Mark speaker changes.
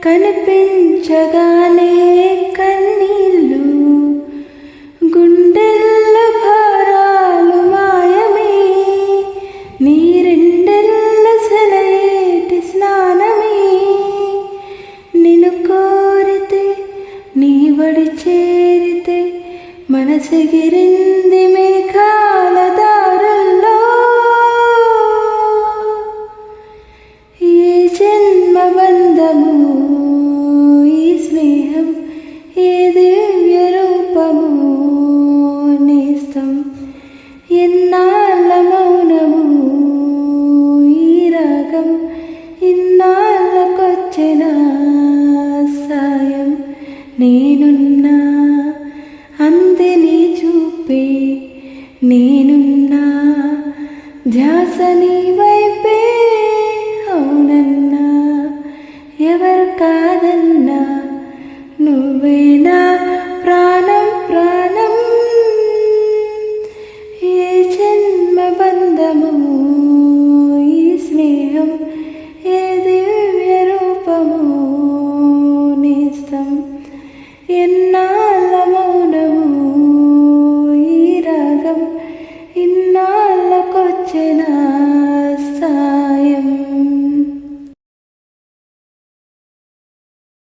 Speaker 1: కనిపించగానే కన్నీళ్ళు, గుండెల్ల భారాలు మాయమే, నీ రెండెల్ల సెలయేటి స్నానమే. నిన్ను కోరితే నీ వడి చేరితే మనసెగిరింది మేఘాల దారుల్లో. ఏ జన్మ బంధము ఈ స్నేహం, ఏ దివ్య రూపము నేస్తం. ఎన్నాళ్ళ మౌనము ఈ రాగం, ఇన్నాళ్ళకొచ్చిన సాయం. నేను